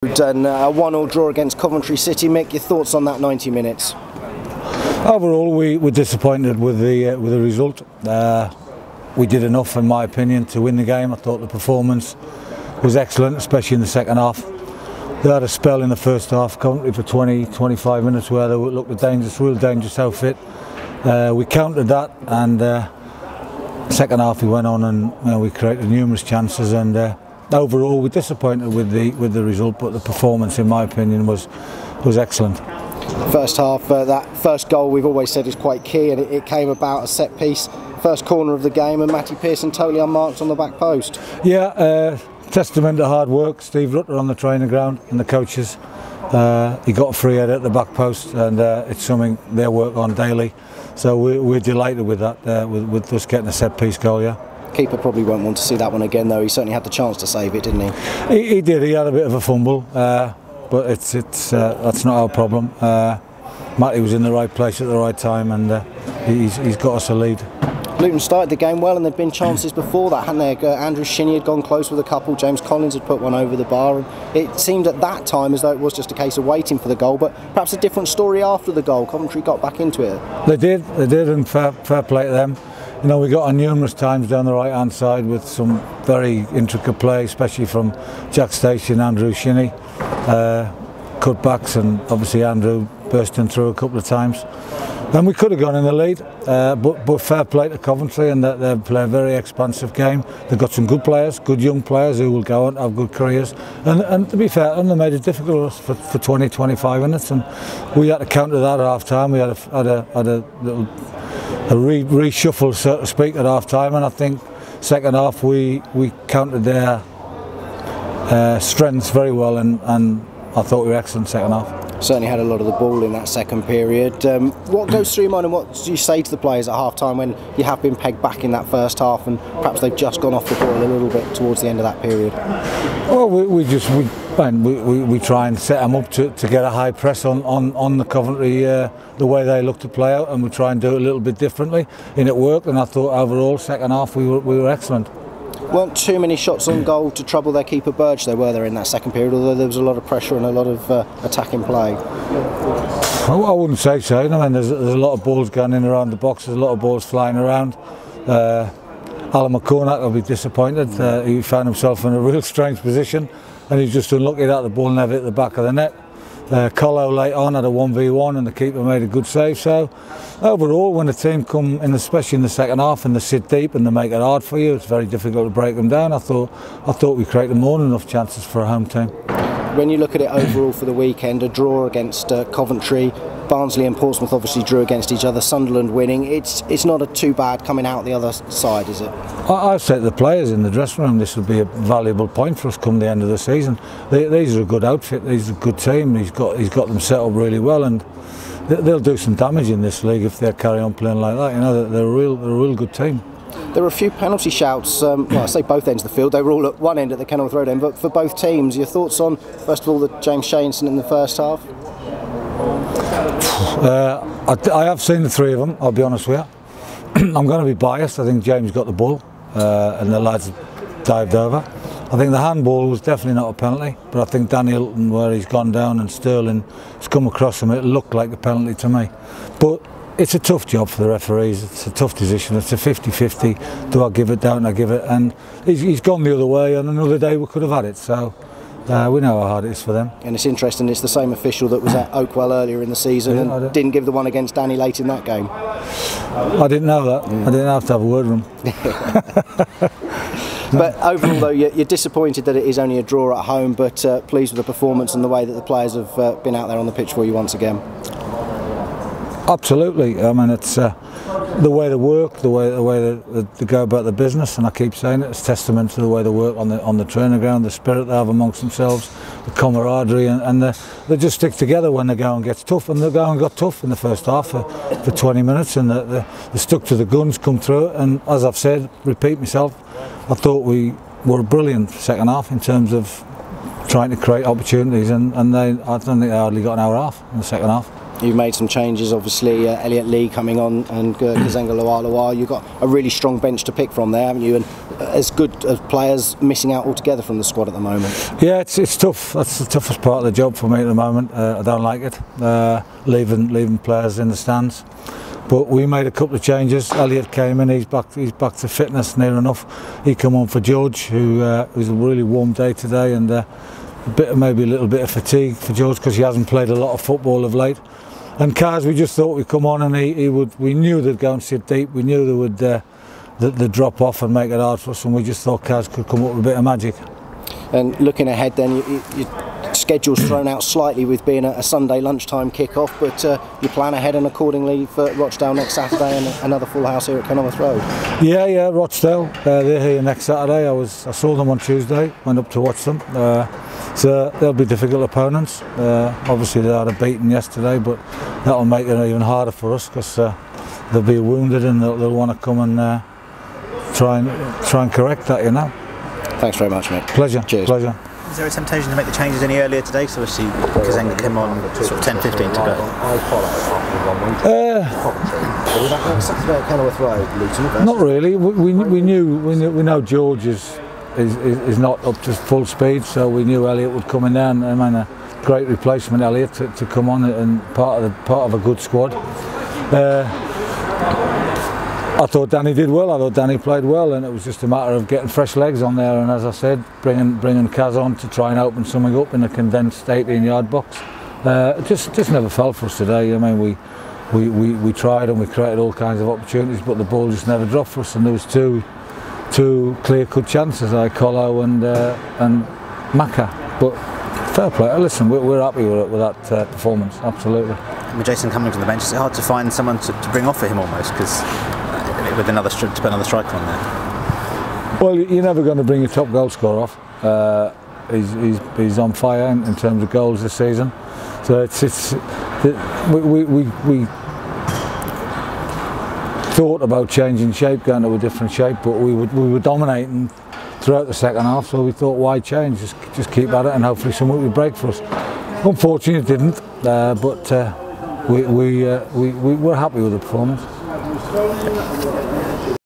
And a 1-1 draw against Coventry City. Mick, your thoughts on that 90 minutes? Overall, we were disappointed with the result. We did enough, in my opinion, to win the game. I thought the performance was excellent, especially in the second half. They had a spell in the first half, Coventry, for 20-25 minutes where they looked a real dangerous outfit. We countered that, and second half we went on and we created numerous chances. And overall, we're disappointed with the result, but the performance, in my opinion, was excellent. First half, that first goal we've always said is quite key, and it came about a set piece, first corner of the game, and Matty Pearson totally unmarked on the back post. Yeah, testament to hard work. Steve Rutter on the training ground and the coaches. He got a free header at the back post, and it's something they work on daily. So we're delighted with that, with us getting a set piece goal. Yeah. Keeper probably won't want to see that one again, though. He certainly had the chance to save it, didn't he? He did. He had a bit of a fumble, but that's not our problem. Matty was in the right place at the right time, and he's got us a lead. Luton started the game well, and there'd been chances before that, hadn't they? Andrew Shinnie had gone close with a couple. James Collins had put one over the bar, and it seemed at that time as though it was just a case of waiting for the goal. But perhaps a different story after the goal. Coventry got back into it. They did, and fair play to them. You know, we got on numerous times down the right hand side with some very intricate play, especially from Jack Stacey and Andrew Shinnie. Cutbacks, and obviously Andrew bursting through a couple of times. And we could have gone in the lead, but fair play to Coventry, and that they play a very expansive game. They've got some good players, good young players who will go on to have good careers. And to be fair, they made it difficult for 20-25 minutes, and we had to counter that at half time. We had a little reshuffle, so to speak, at half time, and I think second half we countered their strengths very well, and I thought we were excellent second half. Certainly had a lot of the ball in that second period. What goes through your mind, and what do you say to the players at half time when you have been pegged back in that first half and perhaps they've just gone off the ball a little bit towards the end of that period? Well, we try and set them up to get a high press on the Coventry, the way they look to play out, and we try and do it a little bit differently, and it worked. And I thought overall second half we were excellent. Weren't too many shots on goal to trouble their keeper Burge, though, were there, in that second period, although there was a lot of pressure and a lot of attacking play? I wouldn't say so. I mean, there's a lot of balls going in around the box, there's a lot of balls flying around. Alan McCormack will be disappointed. He found himself in a real strange position, and he's just unlucky that the ball never hit the back of the net. Colo late on had a 1v1 and the keeper made a good save. So overall, when the team come in, especially in the second half, and they sit deep and they make it hard for you, it's very difficult to break them down. I thought we created more than enough chances for a home team. When you look at it overall for the weekend, a draw against Coventry, Barnsley and Portsmouth obviously drew against each other, Sunderland winning, it's not too bad coming out the other side, is it? I've said to the players in the dressing room, this will be a valuable point for us come the end of the season. These are a good outfit, these are a good team, he's got them set up really well, and they'll do some damage in this league if they carry on playing like that. You know, they're a real good team. There were a few penalty shouts, well, I say both ends of the field, they were all at one end at the Kenilworth Road end, but for both teams, your thoughts on, first of all, the James Shea incident in the first half? I have seen the three of them, I'll be honest with you. I'm going to be biased. I think James got the ball and the lads dived over. I think the handball was definitely not a penalty, but I think Danny Hilton, where he's gone down and Sterling has come across him, it looked like a penalty to me. But it's a tough job for the referees, it's a tough decision, it's a 50-50, do I give it, don't I give it, and he's gone the other way, and another day we could have had it, so we know how hard it is for them. And it's interesting, it's the same official that was at Oakwell earlier in the season, yeah, and didn't give the one against Danny late in that game. I didn't know that, I didn't have to have a word with him. But overall though, you're disappointed that it is only a draw at home, but pleased with the performance and the way that the players have been out there on the pitch for you once again. Absolutely. I mean, it's the way they work, the way they go about the business, and I keep saying it, it's testament to the way they work on the training ground, the spirit they have amongst themselves, the camaraderie, and they just stick together when they go and gets tough, and they go and got tough in the first half for 20 minutes, and they stuck to the guns, come through it, and as I've said, repeat myself, I thought we were a brilliant second half in terms of trying to create opportunities, and I don't think they hardly got an hour off in the second half. You've made some changes, obviously. Elliot Lee coming on and Kazenga Lualua. You've got a really strong bench to pick from there, haven't you? And as good as players missing out altogether from the squad at the moment. Yeah, it's tough. That's the toughest part of the job for me at the moment. I don't like it, leaving players in the stands. But we made a couple of changes. Elliot came in. He's back to fitness near enough. He come on for George, who's a really warm day today, and maybe a little bit of fatigue for George because he hasn't played a lot of football of late. And Kaz, we just thought we'd come on and we knew they'd go and sit deep. We knew they would they'd drop off and make it hard for us, and we just thought Kaz could come up with a bit of magic. And looking ahead then, your schedule's thrown out slightly with being a Sunday lunchtime kick-off, but you plan ahead and accordingly for Rochdale next Saturday and another full house here at Kenilworth Road. Yeah, Rochdale, they're here next Saturday. I saw them on Tuesday, went up to watch them. So they'll be difficult opponents. Obviously they had a beating yesterday, but that'll make it even harder for us because they'll be wounded and they'll want to come and try and correct that, you know. Thanks very much, mate. Pleasure. Cheers. Pleasure. Is there a temptation to make the changes any earlier today? So obviously Kazenga came on sort of 10-15 to go. Saturday at Kenilworth Road, Luton. Not really. We know George is not up to full speed, so we knew Elliot would come in there, and I mean a great replacement, Elliot, to come on and part of a good squad. I thought Danny did well. I thought Danny played well, and it was just a matter of getting fresh legs on there. And as I said, bringing Kaz on to try and open something up in a condensed 18-yard box. It just never fell for us today. I mean, we tried and we created all kinds of opportunities, but the ball just never dropped for us. And there was two clear-cut chances, Colo and Maka. But fair play. Listen, we're happy with that performance. Absolutely. With Jason coming from the bench, is it hard to find someone to bring off for him almost? Because with another striker on there. Well, you're never going to bring your top goal scorer off. He's on fire in terms of goals this season. So we thought about changing shape, going to a different shape, but we were dominating throughout the second half. So we thought, why change? Just keep at it, and hopefully something would break for us. Unfortunately, it didn't. But we're happy with the performance.